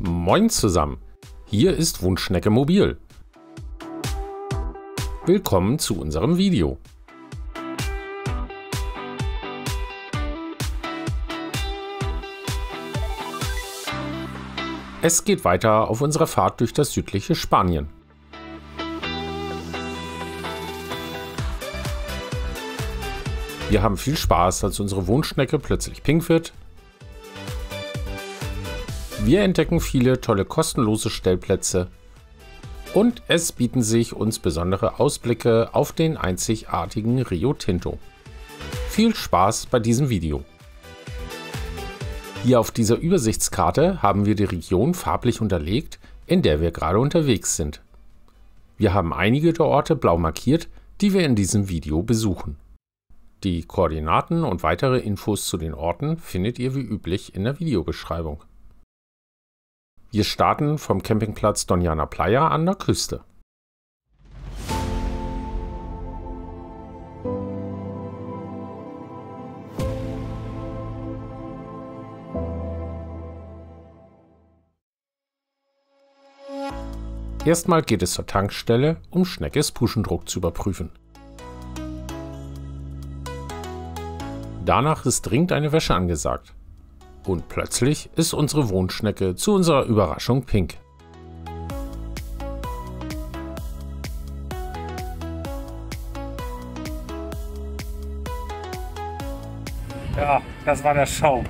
Moin zusammen, hier ist Wunschschnecke Mobil. Willkommen zu unserem Video. Es geht weiter auf unserer Fahrt durch das südliche Spanien. Wir haben viel Spaß, als unsere Wohnschnecke plötzlich pink wird. Wir entdecken viele tolle kostenlose Stellplätze und es bieten sich uns besondere Ausblicke auf den einzigartigen Rio Tinto. Viel Spaß bei diesem Video! Hier auf dieser Übersichtskarte haben wir die Region farblich unterlegt, in der wir gerade unterwegs sind. Wir haben einige der Orte blau markiert, die wir in diesem Video besuchen. Die Koordinaten und weitere Infos zu den Orten findet ihr wie üblich in der Videobeschreibung. Wir starten vom Campingplatz Doñana Playa an der Küste. Erstmal geht es zur Tankstelle, um Schneckes Puschendruck zu überprüfen. Danach ist dringend eine Wäsche angesagt. Und plötzlich ist unsere Wohnschnecke zu unserer Überraschung pink. Ja, das war der Schaum.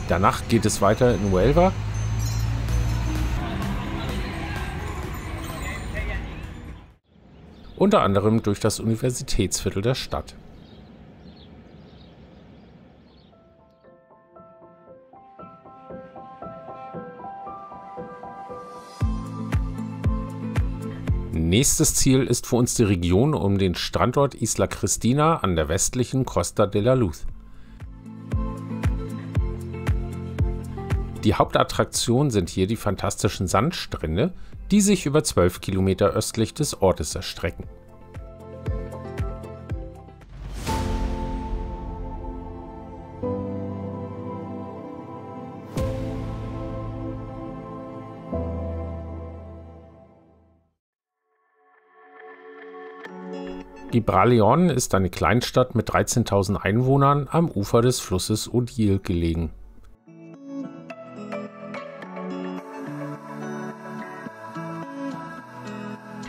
Danach geht es weiter in Huelva. Unter anderem durch das Universitätsviertel der Stadt. Nächstes Ziel ist für uns die Region um den Strandort Isla Cristina an der westlichen Costa de la Luz. Die Hauptattraktion sind hier die fantastischen Sandstrände, die sich über 12 Kilometer östlich des Ortes erstrecken. Gibraleón ist eine Kleinstadt mit 13.000 Einwohnern am Ufer des Flusses Odil gelegen.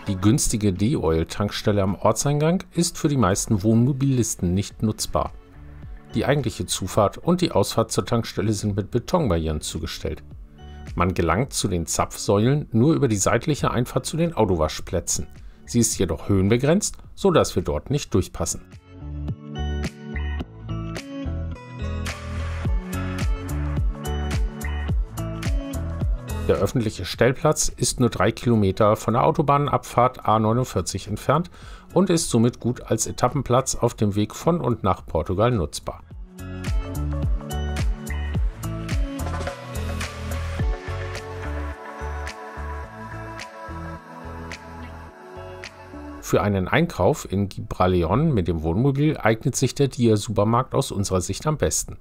Die günstige D-Oil-Tankstelle am Ortseingang ist für die meisten Wohnmobilisten nicht nutzbar. Die eigentliche Zufahrt und die Ausfahrt zur Tankstelle sind mit Betonbarrieren zugestellt. Man gelangt zu den Zapfsäulen nur über die seitliche Einfahrt zu den Autowaschplätzen. Sie ist jedoch höhenbegrenzt, sodass wir dort nicht durchpassen. Der öffentliche Stellplatz ist nur 3 Kilometer von der Autobahnabfahrt A49 entfernt und ist somit gut als Etappenplatz auf dem Weg von und nach Portugal nutzbar. Für einen Einkauf in Gibraleón mit dem Wohnmobil eignet sich der Dia-Supermarkt aus unserer Sicht am besten.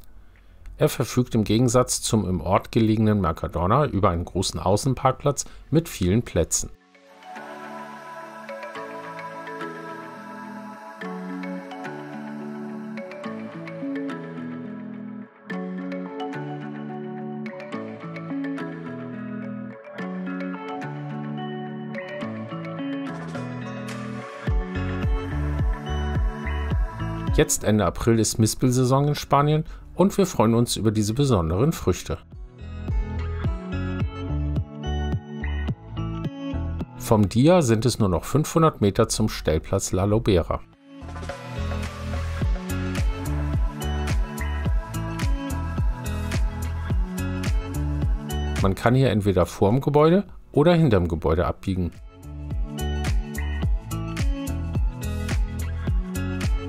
Er verfügt im Gegensatz zum im Ort gelegenen Mercadona über einen großen Außenparkplatz mit vielen Plätzen. Jetzt Ende April ist Mispelsaison in Spanien und wir freuen uns über diese besonderen Früchte. Vom Dia sind es nur noch 500 Meter zum Stellplatz La Lobera. Man kann hier entweder vorm Gebäude oder hinterm Gebäude abbiegen.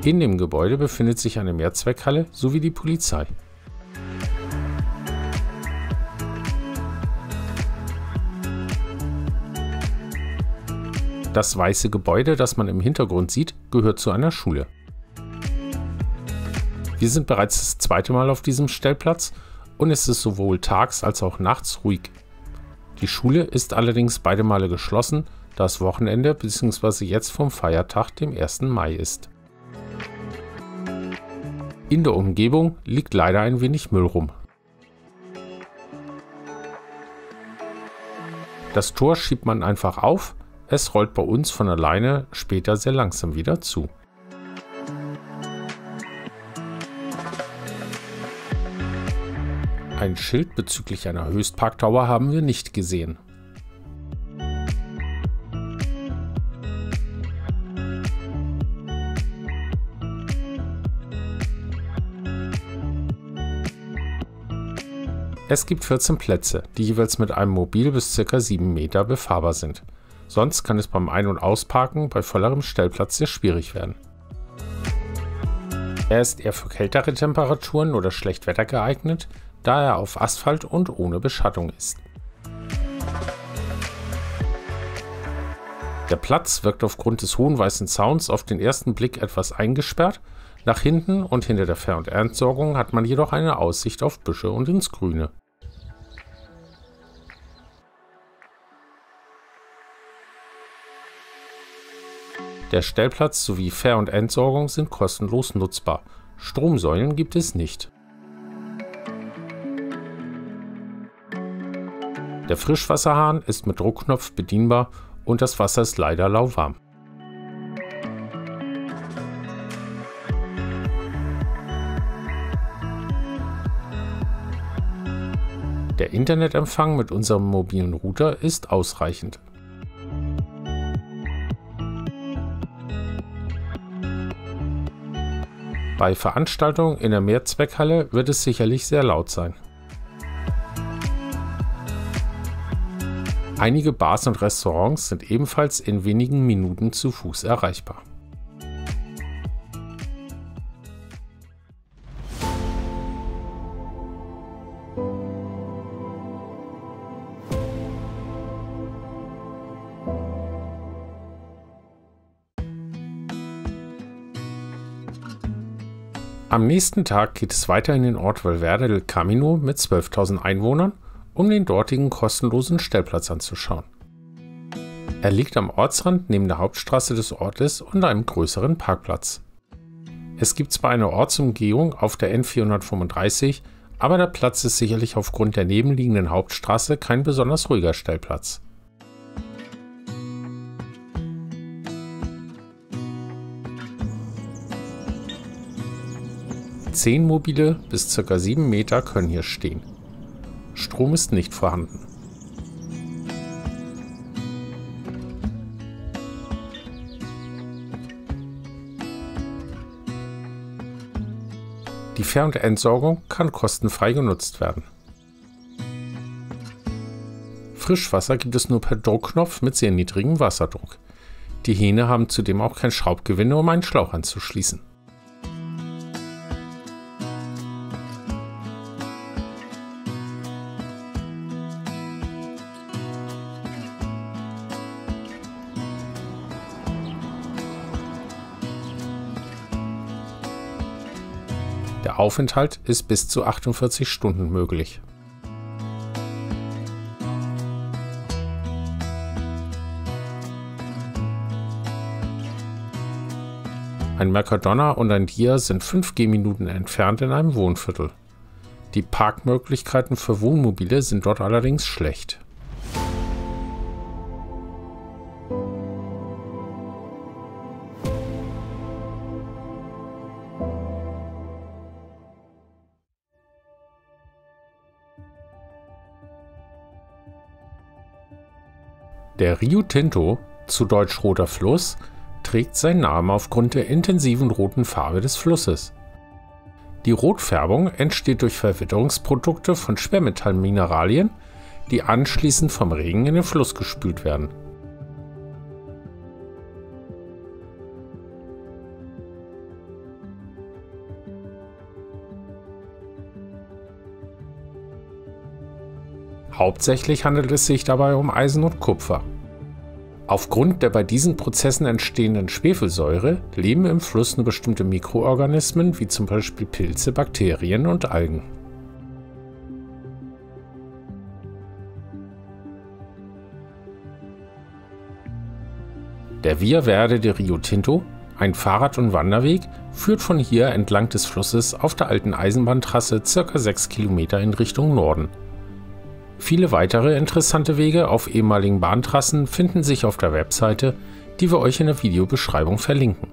In dem Gebäude befindet sich eine Mehrzweckhalle sowie die Polizei. Das weiße Gebäude, das man im Hintergrund sieht, gehört zu einer Schule. Wir sind bereits das zweite Mal auf diesem Stellplatz und es ist sowohl tags als auch nachts ruhig. Die Schule ist allerdings beide Male geschlossen, da es Wochenende bzw. jetzt vom Feiertag, dem 1. Mai ist. In der Umgebung liegt leider ein wenig Müll rum. Das Tor schiebt man einfach auf, es rollt bei uns von alleine später sehr langsam wieder zu. Ein Schild bezüglich einer Höchstparkdauer haben wir nicht gesehen. Es gibt 14 Plätze, die jeweils mit einem Mobil bis ca. 7 Meter befahrbar sind. Sonst kann es beim Ein- und Ausparken bei vollerem Stellplatz sehr schwierig werden. Er ist eher für kältere Temperaturen oder Schlechtwetter geeignet, da er auf Asphalt und ohne Beschattung ist. Der Platz wirkt aufgrund des hohen weißen Zauns auf den ersten Blick etwas eingesperrt, nach hinten und hinter der Fähr- und Entsorgung hat man jedoch eine Aussicht auf Büsche und ins Grüne. Der Stellplatz sowie Fähr- und Entsorgung sind kostenlos nutzbar. Stromsäulen gibt es nicht. Der Frischwasserhahn ist mit Druckknopf bedienbar und das Wasser ist leider lauwarm. Der Internetempfang mit unserem mobilen Router ist ausreichend. Bei Veranstaltungen in der Mehrzweckhalle wird es sicherlich sehr laut sein. Einige Bars und Restaurants sind ebenfalls in wenigen Minuten zu Fuß erreichbar. Am nächsten Tag geht es weiter in den Ort Valverde del Camino mit 12.000 Einwohnern, um den dortigen kostenlosen Stellplatz anzuschauen. Er liegt am Ortsrand neben der Hauptstraße des Ortes und einem größeren Parkplatz. Es gibt zwar eine Ortsumgehung auf der N435, aber der Platz ist sicherlich aufgrund der nebenliegenden Hauptstraße kein besonders ruhiger Stellplatz. Zehn Mobile bis ca. 7 Meter können hier stehen. Strom ist nicht vorhanden. Die Fähr- und Entsorgung kann kostenfrei genutzt werden. Frischwasser gibt es nur per Druckknopf mit sehr niedrigem Wasserdruck. Die Hähne haben zudem auch kein Schraubgewinde, um einen Schlauch anzuschließen. Der Aufenthalt ist bis zu 48 Stunden möglich. Ein Mercadona und ein Dia sind 5 Gehminuten entfernt in einem Wohnviertel. Die Parkmöglichkeiten für Wohnmobile sind dort allerdings schlecht. Der Rio Tinto, zu Deutsch Roter Fluss, trägt seinen Namen aufgrund der intensiven roten Farbe des Flusses. Die Rotfärbung entsteht durch Verwitterungsprodukte von Schwermetallmineralien, die anschließend vom Regen in den Fluss gespült werden. Hauptsächlich handelt es sich dabei um Eisen und Kupfer. Aufgrund der bei diesen Prozessen entstehenden Schwefelsäure leben im Fluss nur bestimmte Mikroorganismen wie zum Beispiel Pilze, Bakterien und Algen. Der Via Verde de Rio Tinto, ein Fahrrad- und Wanderweg, führt von hier entlang des Flusses auf der alten Eisenbahntrasse ca. 6 Kilometer in Richtung Norden. Viele weitere interessante Wege auf ehemaligen Bahntrassen finden sich auf der Webseite, die wir euch in der Videobeschreibung verlinken.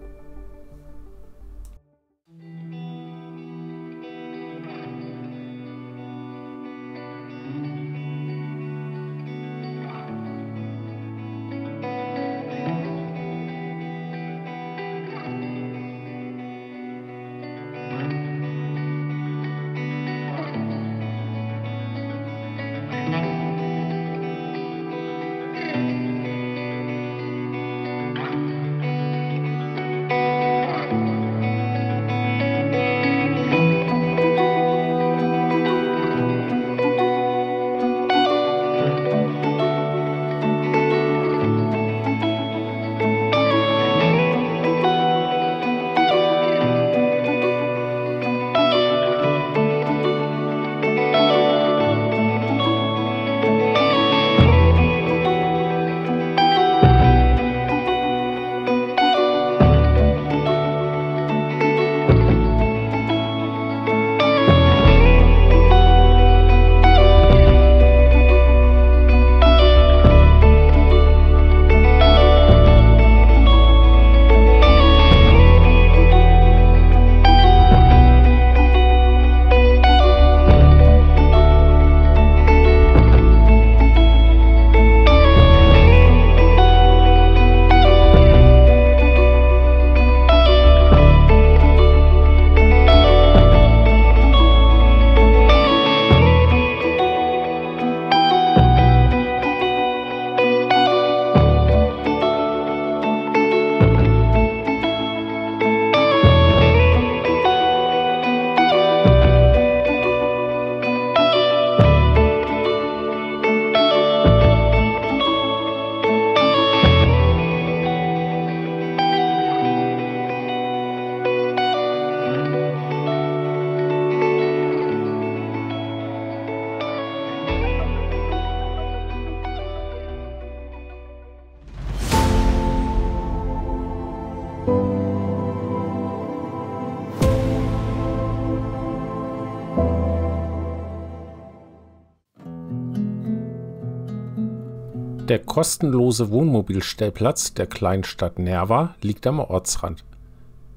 Der kostenlose Wohnmobilstellplatz der Kleinstadt Nerva liegt am Ortsrand.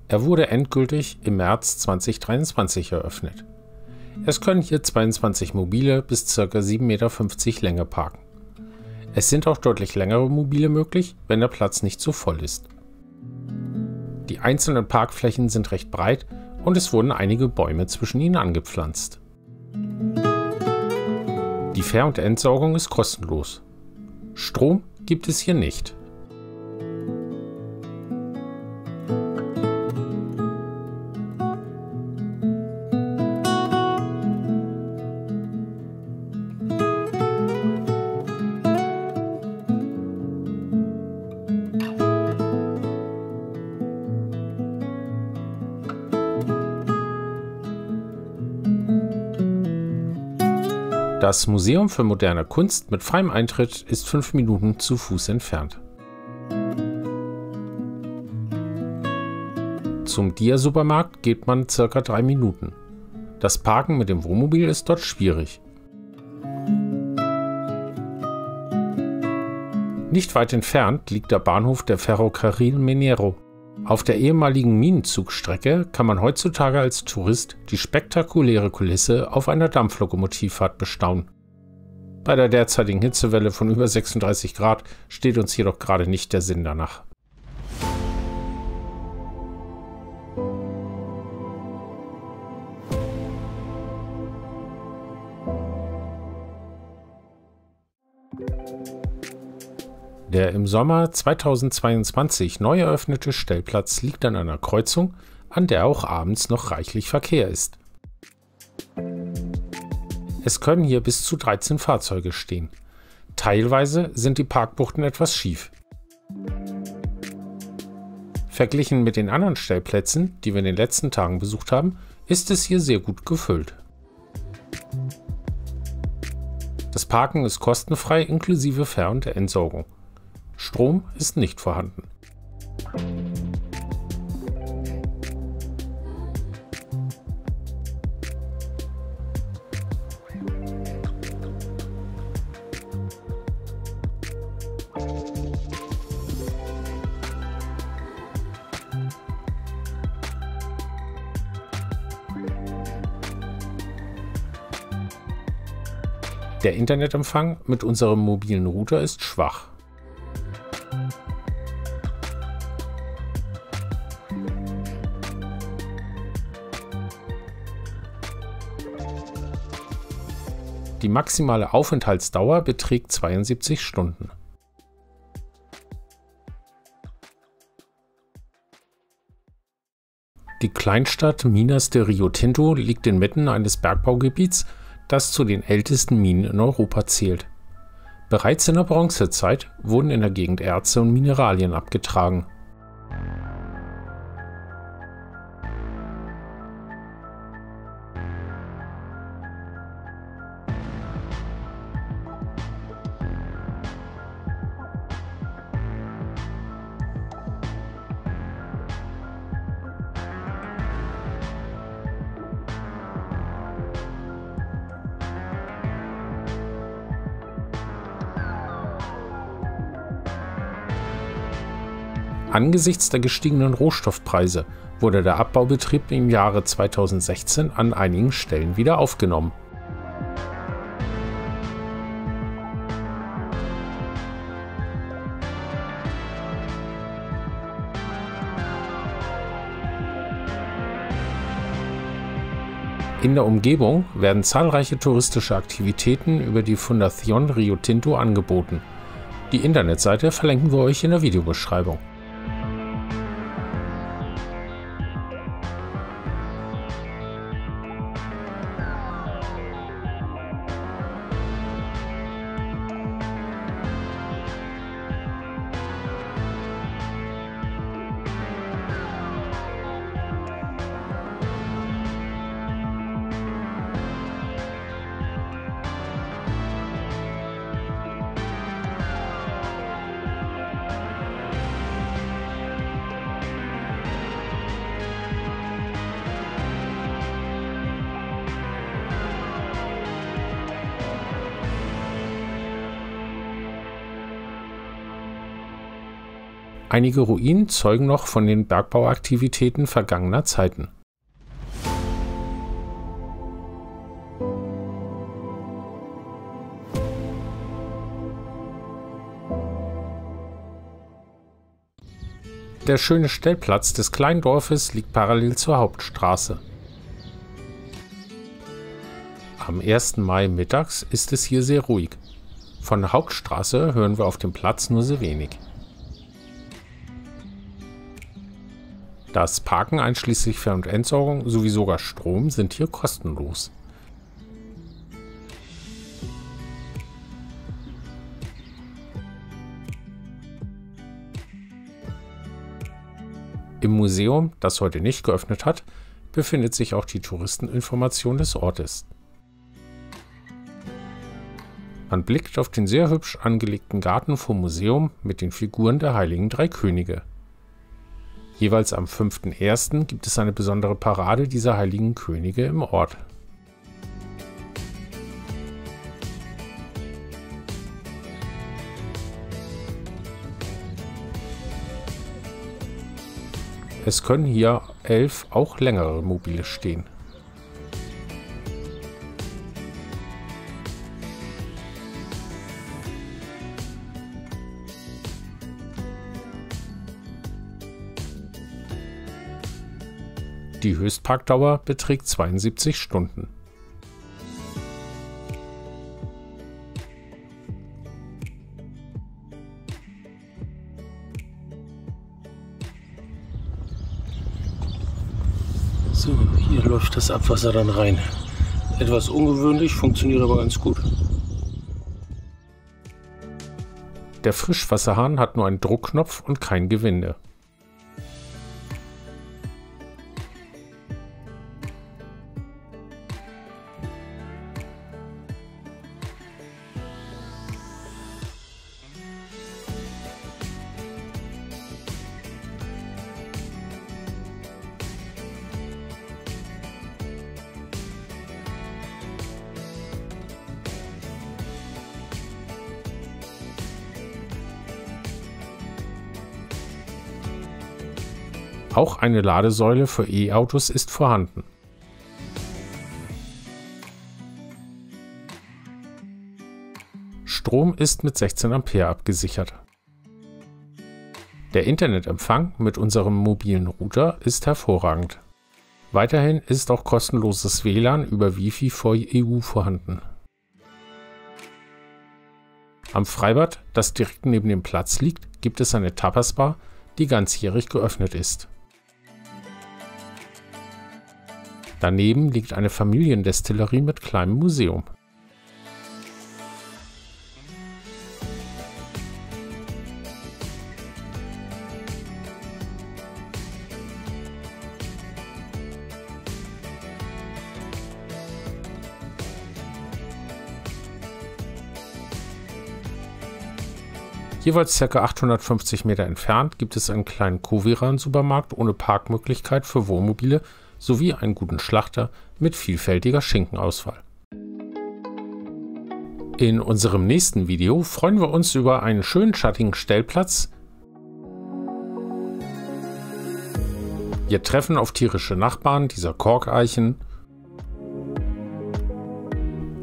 Er wurde endgültig im März 2023 eröffnet. Es können hier 22 Mobile bis ca. 7,50 Meter Länge parken. Es sind auch deutlich längere Mobile möglich, wenn der Platz nicht zu voll ist. Die einzelnen Parkflächen sind recht breit und es wurden einige Bäume zwischen ihnen angepflanzt. Die Fähr- und Entsorgung ist kostenlos. Strom gibt es hier nicht. Das Museum für moderne Kunst mit freiem Eintritt ist 5 Minuten zu Fuß entfernt. Zum Dia-Supermarkt geht man ca. 3 Minuten. Das Parken mit dem Wohnmobil ist dort schwierig. Nicht weit entfernt liegt der Bahnhof der Ferrocarril Minero. Auf der ehemaligen Minenzugstrecke kann man heutzutage als Tourist die spektakuläre Kulisse auf einer Dampflokomotivfahrt bestaunen. Bei der derzeitigen Hitzewelle von über 36 Grad steht uns jedoch gerade nicht der Sinn danach. Der im Sommer 2022 neu eröffnete Stellplatz liegt an einer Kreuzung, an der auch abends noch reichlich Verkehr ist. Es können hier bis zu 13 Fahrzeuge stehen. Teilweise sind die Parkbuchten etwas schief. Verglichen mit den anderen Stellplätzen, die wir in den letzten Tagen besucht haben, ist es hier sehr gut gefüllt. Das Parken ist kostenfrei inklusive Fähr- und Entsorgung. Strom ist nicht vorhanden. Der Internetempfang mit unserem mobilen Router ist schwach. Die maximale Aufenthaltsdauer beträgt 72 Stunden. Die Kleinstadt Minas de Rio Tinto liegt inmitten eines Bergbaugebiets, das zu den ältesten Minen in Europa zählt. Bereits in der Bronzezeit wurden in der Gegend Erze und Mineralien abgetragen. Angesichts der gestiegenen Rohstoffpreise wurde der Abbaubetrieb im Jahre 2016 an einigen Stellen wieder aufgenommen. In der Umgebung werden zahlreiche touristische Aktivitäten über die Fundación Rio Tinto angeboten. Die Internetseite verlinken wir euch in der Videobeschreibung. Einige Ruinen zeugen noch von den Bergbauaktivitäten vergangener Zeiten. Der schöne Stellplatz des kleinen Dorfes liegt parallel zur Hauptstraße. Am 1. Mai mittags ist es hier sehr ruhig. Von der Hauptstraße hören wir auf dem Platz nur sehr wenig. Das Parken einschließlich Fern- und Entsorgung sowie sogar Strom sind hier kostenlos. Im Museum, das heute nicht geöffnet hat, befindet sich auch die Touristeninformation des Ortes. Man blickt auf den sehr hübsch angelegten Garten vom Museum mit den Figuren der Heiligen Drei Könige. Jeweils am 5.1. gibt es eine besondere Parade dieser heiligen Könige im Ort. Es können hier 11 auch längere Mobile stehen. Die Höchstparkdauer beträgt 72 Stunden. So, hier läuft das Abwasser dann rein. Etwas ungewöhnlich, funktioniert aber ganz gut. Der Frischwasserhahn hat nur einen Druckknopf und kein Gewinde. Auch eine Ladesäule für E-Autos ist vorhanden. Strom ist mit 16 Ampere abgesichert. Der Internetempfang mit unserem mobilen Router ist hervorragend. Weiterhin ist auch kostenloses WLAN über Wi-Fi vor EU vorhanden. Am Freibad, das direkt neben dem Platz liegt, gibt es eine Tapasbar, die ganzjährig geöffnet ist. Daneben liegt eine Familiendestillerie mit kleinem Museum. Jeweils ca. 850 Meter entfernt gibt es einen kleinen Coveran-Supermarkt ohne Parkmöglichkeit für Wohnmobile sowie einen guten Schlachter mit vielfältiger Schinkenauswahl. In unserem nächsten Video freuen wir uns über einen schönen schattigen Stellplatz. Wir treffen auf tierische Nachbarn dieser Korkeichen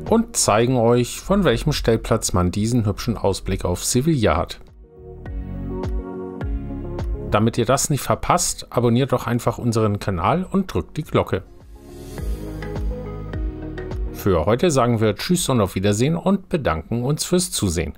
und zeigen euch, von welchem Stellplatz man diesen hübschen Ausblick auf Sevilla hat. Damit ihr das nicht verpasst, abonniert doch einfach unseren Kanal und drückt die Glocke. Für heute sagen wir Tschüss und auf Wiedersehen und bedanken uns fürs Zusehen.